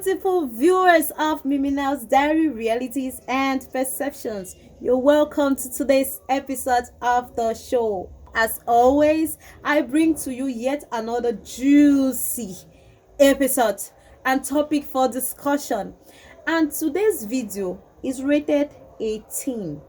beautiful viewers of MIMINEL'S Diary Realities and Perceptions. You're welcome to today's episode of the show. As always, I bring to you yet another juicy episode and topic for discussion. And today's video is rated 18.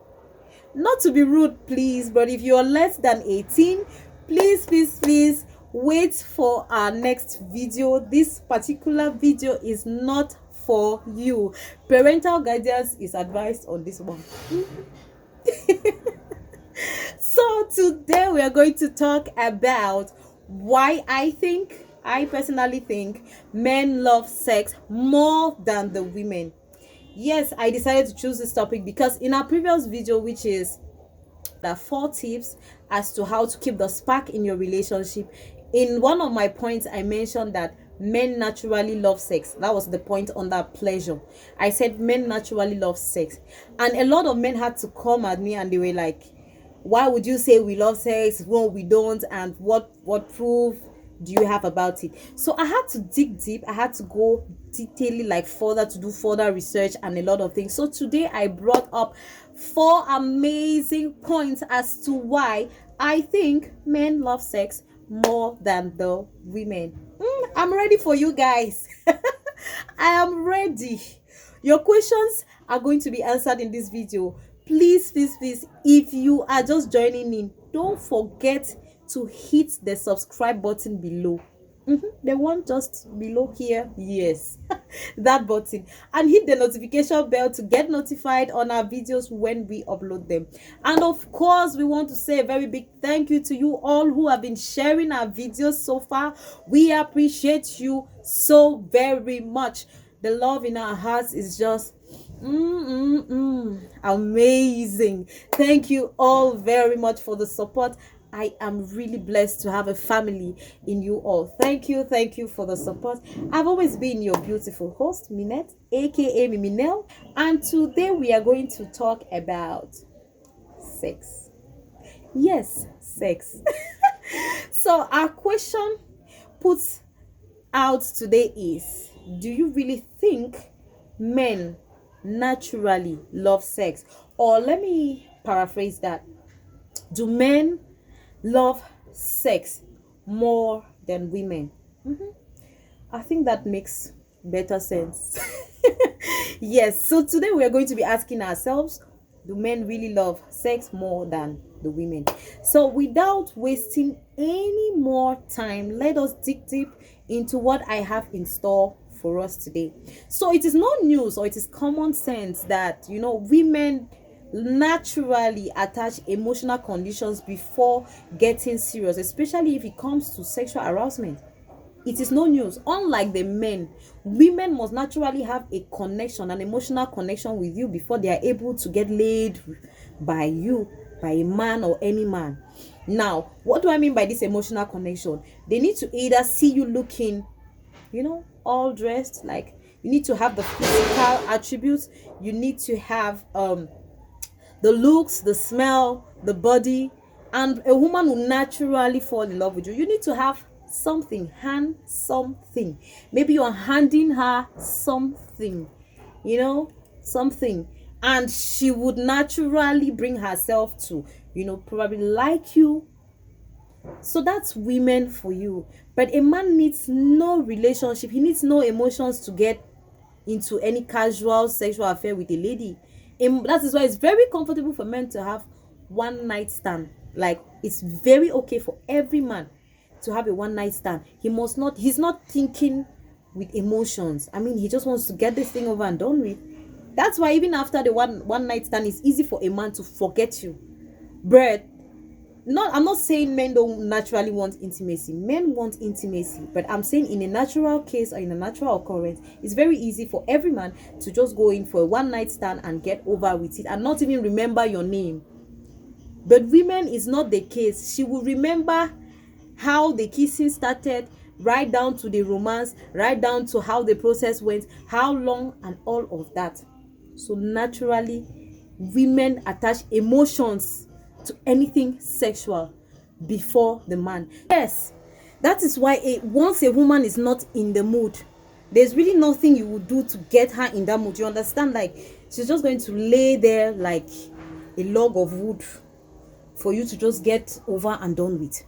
Not to be rude, please, but if you're less than 18, please wait for our next video. This particular video is not for you. Parental guidance is advised on this one. So today we are going to talk about why I personally think men love sex more than the women. Yes, I decided to choose this topic because in our previous video, which is the 4 tips as to how to keep the spark in your relationship, in one of my points I mentioned that men naturally love sex. That was the point under pleasure. I said men naturally love sex, and a lot of men had to come at me and they were like, why would you say we love sex when we don't, and what proof do you have about it? So I had to dig deep. I had to go detailing, like, further, to do further research and a lot of things. So today I brought up 4 amazing points as to why I think men love sex more than the women. I'm ready for you guys. I am ready. Your questions are going to be answered in this video. Please, if you are just joining in, don't forget to hit the subscribe button below. The one just below here, yes, that button, and hit the notification bell to get notified on our videos when we upload them. And of course, we want to say a very big thank you to you all who have been sharing our videos so far. We appreciate you so very much. The love in our hearts is just amazing. Thank you all very much for the support. I am really blessed to have a family in you all. Thank you for the support. I've always been your beautiful host, Minette, aka MIMINEL, and today we are going to talk about sex. Yes, sex. So our question put out today is, do you really think men naturally love sex? Or let me paraphrase that. Do men love sex more than women? I think that makes better sense. Yes, so today we are going to be asking ourselves, do men really love sex more than the women? So without wasting any more time, let us dig deep into what I have in store for us today. So it is no news, or it is common sense that, women naturally attach emotional conditions before getting serious, especially if it comes to sexual arousement. It is no news. Unlike the men, women must naturally have a connection, an emotional connection with you before they are able to get laid by you, by a man or any man. Now, what do I mean by this emotional connection? They need to either see you looking, all dressed, like, you need to have the physical attributes, you need to have the looks, the smell, the body, and a woman will naturally fall in love with you. You need to have something, something. Maybe you're handing her something, something, and she would naturally bring herself to, probably like you. So that's women for you. But a man needs no relationship. He needs no emotions to get into any casual sexual affair with a lady. That is why it's very comfortable for men to have one night stand. Like, it's very okay for every man to have a one night stand. He's not thinking with emotions. I mean, he just wants to get this thing over and done with. That's why even after the one night stand, it's easy for a man to forget you. But I'm not saying men don't naturally want intimacy. Men want intimacy, but I'm saying in a natural case or in a natural occurrence, it's very easy for every man to just go in for a one night stand and get over with it and not even remember your name. But women is not the case. She will remember how the kissing started, right down to the romance, right down to how the process went, how long, and all of that. So naturally, women attach emotions to anything sexual before the man. Yes, that is why once a woman is not in the mood, There's really nothing you would do to get her in that mood. You understand? Like, she's just going to lay there like a log of wood for you to just get over and done with.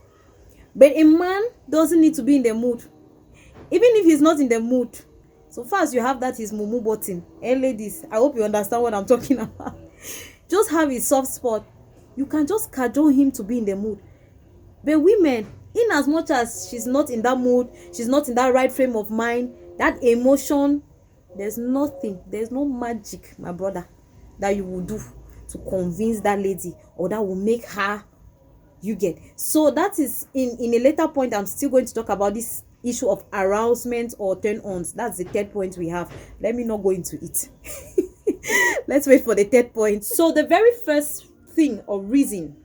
But a man doesn't need to be in the mood. Even if he's not in the mood, so far as you have that his mumu button. Hey ladies, I hope you understand what I'm talking about. Just have his soft spot. You can just cajole him to be in the mood. But women, in as much as she's not in that mood, she's not in that right frame of mind, that emotion, there's nothing, there's no magic, my brother, that you will do to convince that lady, or that will make her, you get. So that is in a later point. I'm still going to talk about this issue of arousement or turn-ons. That's the third point we have. Let me not go into it. Let's wait for the third point. So the very first thing or reason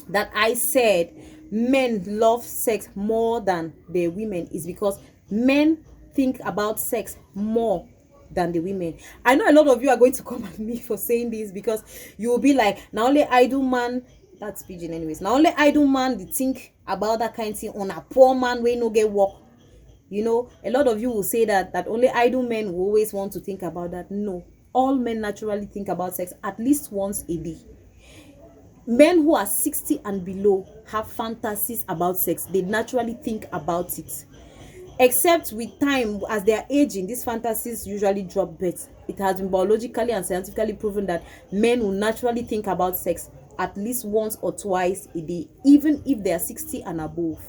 that I said men love sex more than the women is because men think about sex more than the women. I know a lot of you are going to come at me for saying this, because you will be like, now only idle man, that's pigeon anyways, now only idle man they think about that kind of thing, on a poor man we no get work. You know, a lot of you will say that only idle men will always want to think about that. No, all men naturally think about sex at least once a day. Men who are 60 and below have fantasies about sex. They naturally think about it. Except with time, as they are aging, these fantasies usually drop. But it has been biologically and scientifically proven that men will naturally think about sex at least once or twice a day, even if they are 60 and above.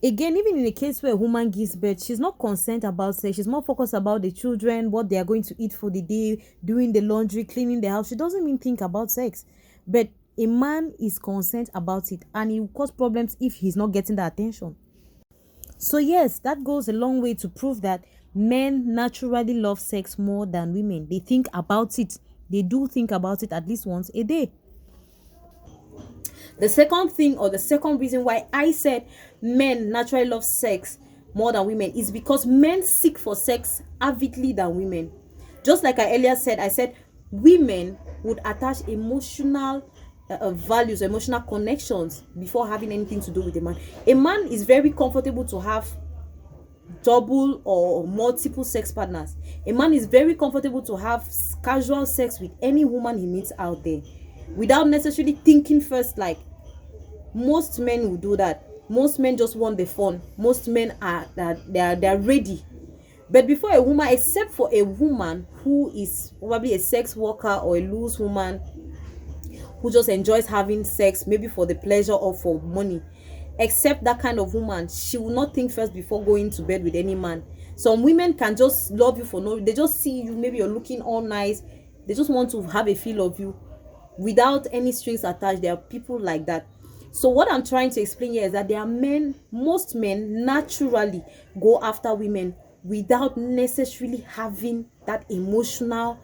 Again, even in a case where a woman gives birth, she's not concerned about sex. She's more focused about the children, what they are going to eat for the day, doing the laundry, cleaning the house. She doesn't even think about sex. But a man is concerned about it, and it will cause problems if he's not getting the attention. So yes, that goes a long way to prove that men naturally love sex more than women. They think about it. They do think about it at least once a day. The second thing, or the second reason why I said men naturally love sex more than women, is because men seek for sex avidly than women. Just like I earlier said, I said women would attach emotional values, emotional connections before having anything to do with a man. A man is very comfortable to have double or multiple sex partners. A man is very comfortable to have casual sex with any woman he meets out there, without necessarily thinking first. Like, most men will do that. Most men just want the fun. Most men are they're ready. But before a woman, except for a woman who is probably a sex worker or a loose woman who just enjoys having sex, maybe for the pleasure or for money, except that kind of woman, she will not think first before going to bed with any man. Some women can just love you for no, they just see you, maybe you're looking all nice, they just want to have a feel of you without any strings attached. There are people like that. So what I'm trying to explain here is that there are men, most men naturally go after women without necessarily having that emotional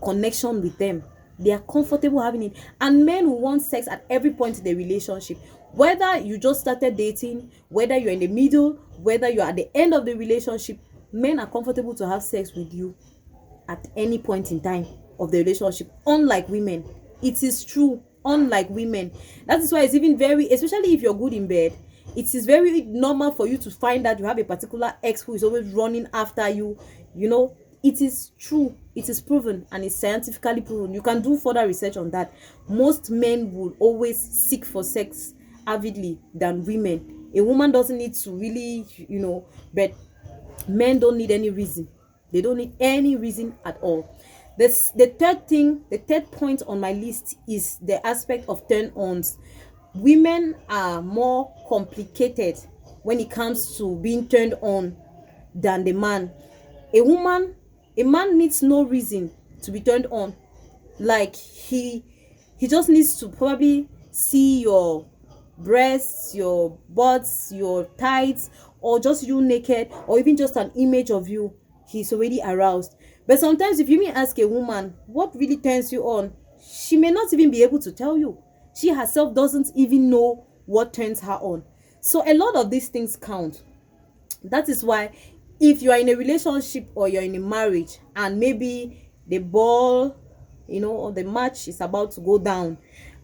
connection with them. They are comfortable having it. And men will want sex at every point in the relationship. Whether you just started dating, whether you're in the middle, whether you're at the end of the relationship, men are comfortable to have sex with you at any point in time of the relationship, unlike women. It is true, unlike women. That is why it's even very, especially if you're good in bed, it is very normal for you to find that you have a particular ex who is always running after you. You know, it is true, it is proven, and it's scientifically proven. You can do further research on that. Most men will always seek for sex avidly than women. A woman doesn't need to really, but men don't need any reason. They don't need any reason at all. The third point on my list is the aspect of turn-ons. Women are more complicated when it comes to being turned on than the man. A man needs no reason to be turned on. Like, he just needs to probably see your breasts, your butts, your tights, or just you naked, or even just an image of you. He's already aroused. But sometimes if you may ask a woman what really turns you on, she may not even be able to tell you. She herself doesn't even know what turns her on. So a lot of these things count. That is why if you are in a relationship or you're in a marriage and maybe the ball, or the match is about to go down,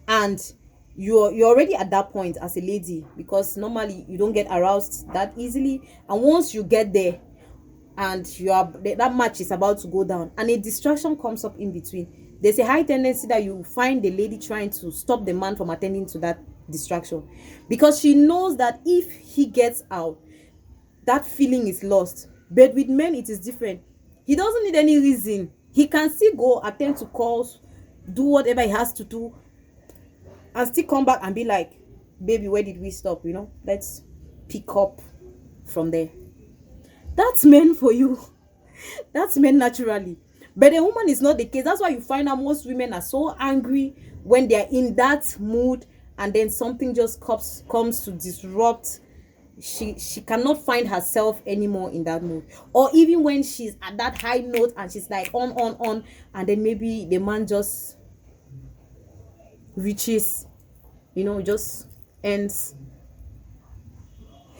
and you're already at that point as a lady, because normally you don't get aroused that easily, and once you get there and that match is about to go down, and a distraction comes up in between, there's a high tendency that you find the lady trying to stop the man from attending to that distraction, because she knows that if he gets out, that feeling is lost. But with men it is different. He doesn't need any reason. He can still go attend to calls, do whatever he has to do, and still come back and be like, baby, where did we stop? Let's pick up from there. That's men for you. That's men naturally. But a woman is not the case. That's why you find out most women are so angry when they're in that mood, and then something just comes to disrupt. She cannot find herself anymore in that mood. Or even when she's at that high note and she's like on, and then maybe the man just reaches, just ends.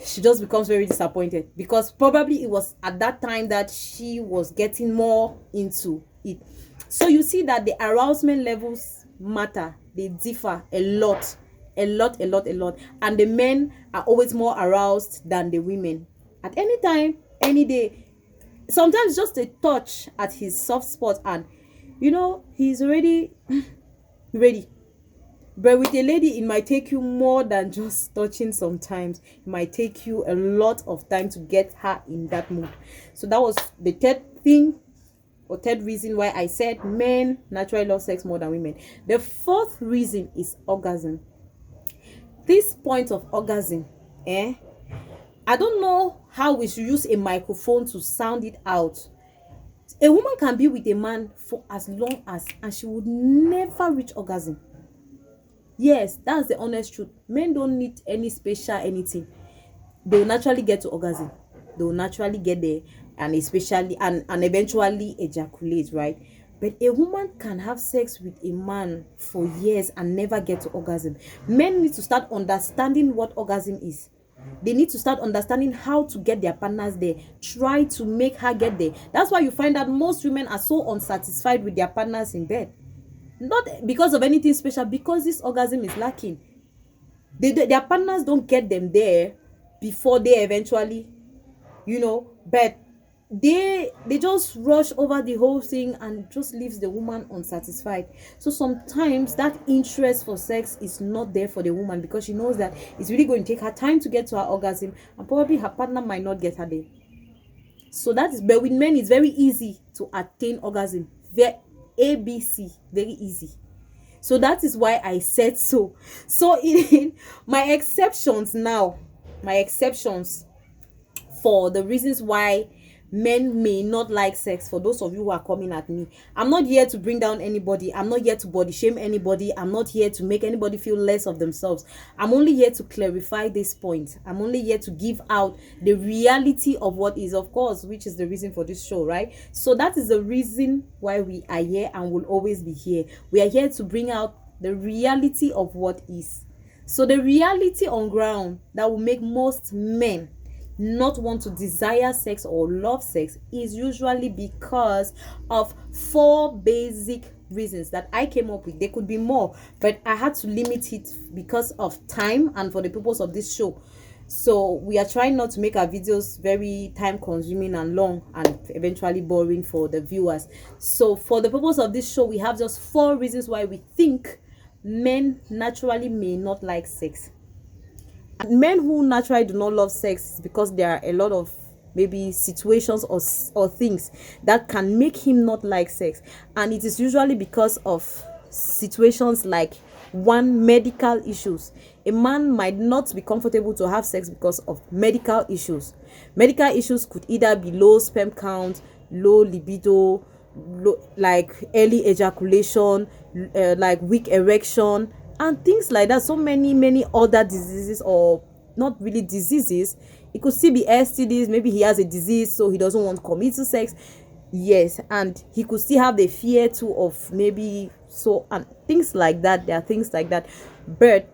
She just becomes very disappointed, because probably it was at that time that she was getting more into it. So you see that the arousement levels matter. They differ a lot, and the men are always more aroused than the women at any time, any day. Sometimes just a touch at his soft spot, and he's already ready. But with a lady, it might take you more than just touching. Sometimes it might take you a lot of time to get her in that mood. So that was the third reason why I said men naturally love sex more than women. The fourth reason is orgasm. This point of orgasm, I don't know how we should use a microphone to sound it out. A woman can be with a man for as long as, and she would never reach orgasm. Yes, that's the honest truth. Men don't need any special anything. They will naturally get to orgasm. They will naturally get there, and especially and eventually ejaculate, right? But a woman can have sex with a man for years and never get to orgasm. Men need to start understanding what orgasm is. They need to start understanding how to get their partners there. Try to make her get there. That's why you find that most women are so unsatisfied with their partners in bed. Not because of anything special, because this orgasm is lacking. Their partners don't get them there before they eventually, but they just rush over the whole thing and just leaves the woman unsatisfied. So sometimes that interest for sex is not there for the woman, because she knows that it's really going to take her time to get to her orgasm, and probably her partner might not get her there. So that is, but with men it's very easy to attain orgasm. ABC, very easy. So that is why I said so. So in my exceptions for the reasons why men may not like sex, for those of you who are coming at me, I'm not here to bring down anybody. I'm not here to body shame anybody. I'm not here to make anybody feel less of themselves. I'm only here to clarify this point. I'm only here to give out the reality of what is, of course, which is the reason for this show, right? So that is the reason why we are here and will always be here. We are here to bring out the reality of what is. So the reality on ground that will make most men not want to desire sex or love sex is usually because of 4 basic reasons that I came up with. There could be more, but I had to limit it because of time and for the purpose of this show. So we are trying not to make our videos very time consuming and long and eventually boring for the viewers. So for the purpose of this show, we have just 4 reasons why we think men naturally may not like sex. Men who naturally do not love sex is because there are a lot of maybe situations or things that can make him not like sex, and it is usually because of situations like, 1, medical issues. A man might not be comfortable to have sex because of medical issues. Medical issues could either be low sperm count, low libido, like early ejaculation, like weak erection, and things like that. So many other diseases, or not really diseases. It could still be STDs. Maybe he has a disease, so he doesn't want to commit to sex. Yes, and he could still have the fear too of maybe so, and things like that. There are things like that, but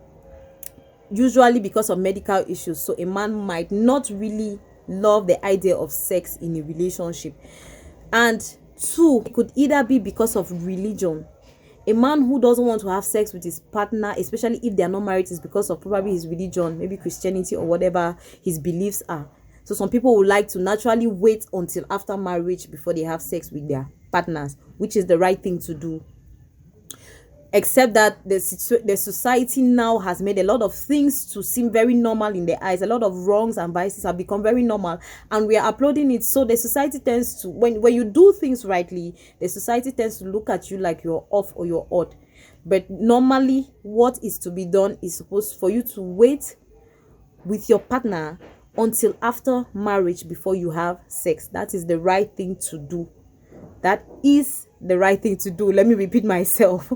usually because of medical issues. So a man might not really love the idea of sex in a relationship. And 2, it could either be because of religion. A man who doesn't want to have sex with his partner, especially if they are not married, is because of probably his religion, maybe Christianity or whatever his beliefs are. So some people would like to naturally wait until after marriage before they have sex with their partners, which is the right thing to do. Except that the society now has made a lot of things to seem very normal in their eyes. A lot of wrongs and vices have become very normal, and we are uploading it. So the society tends to, when you do things rightly, the society tends to look at you like you're off or you're odd. But normally what is to be done is supposed for you to wait with your partner until after marriage before you have sex. That is the right thing to do. That is the right thing to do. Let me repeat myself.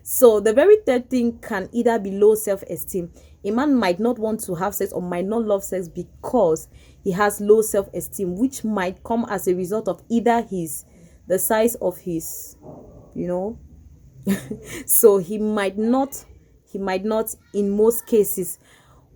So the very third thing can either be low self-esteem. A man might not want to have sex or might not love sex because he has low self-esteem, which might come as a result of either the size of his, so he might not in most cases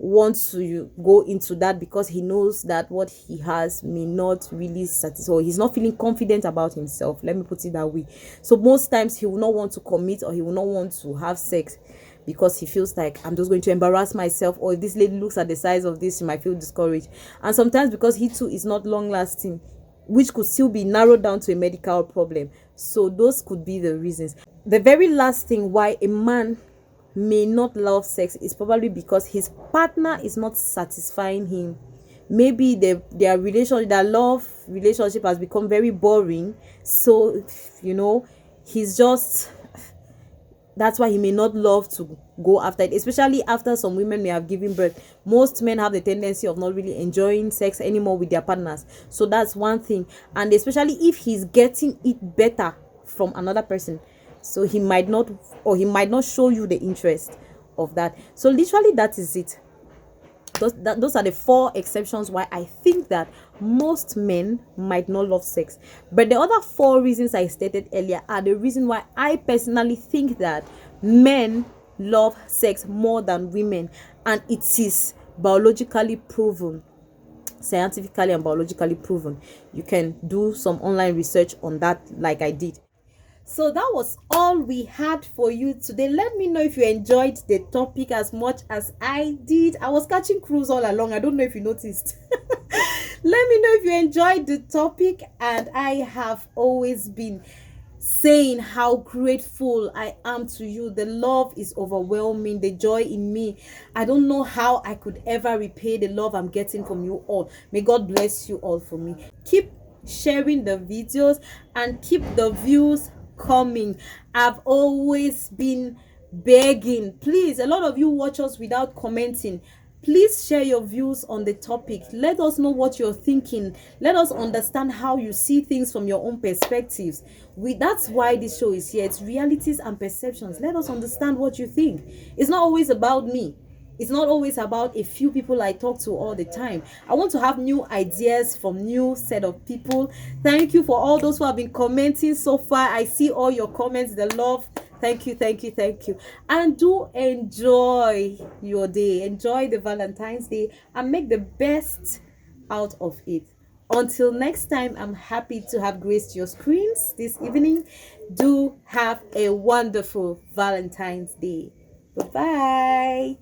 want to go into that because he knows that what he has may not really satisfy, or he's not feeling confident about himself. Let me put it that way. So most times he will not want to commit, or he will not want to have sex because he feels like, I'm just going to embarrass myself, or if this lady looks at the size of this, she might feel discouraged. And sometimes because he too is not long lasting, which could still be narrowed down to a medical problem. So those could be the reasons. The very last thing why a man may not love sex is probably because his partner is not satisfying him. Maybe their love relationship has become very boring, so he's just, that's why he may not love to go after it, especially after some women may have given birth. Most men have the tendency of not really enjoying sex anymore with their partners. So that's one thing. And especially if he's getting it better from another person, so he might not show you the interest of that. So literally that is it. Those are the 4 exceptions why I think that most men might not love sex. But the other 4 reasons I stated earlier are the reason why I personally think that men love sex more than women, and it is biologically proven, scientifically and biologically proven. You can do some online research on that like I did. So that was all we had for you today. Let me know if you enjoyed the topic as much as I did. I was catching cruise all along. I don't know if you noticed. Let me know if you enjoyed the topic. And I have always been saying how grateful I am to you. The love is overwhelming, the joy in me. I don't know how I could ever repay the love I'm getting from you all. May God bless you all for me. Keep sharing the videos and keep the views coming. I've always been begging, please, a lot of you watch us without commenting. Please share your views on the topic. Let us know what you're thinking. Let us understand how you see things from your own perspectives. That's why this show is here. It's realities and perceptions. Let us understand what you think. It's not always about me. It's not always about a few people I talk to all the time. I want to have new ideas from new set of people. Thank you for all those who have been commenting so far. I see all your comments, the love. Thank you, thank you, thank you. And do enjoy your day. Enjoy the Valentine's Day and make the best out of it. Until next time, I'm happy to have graced your screens this evening. Do have a wonderful Valentine's Day. Bye-bye.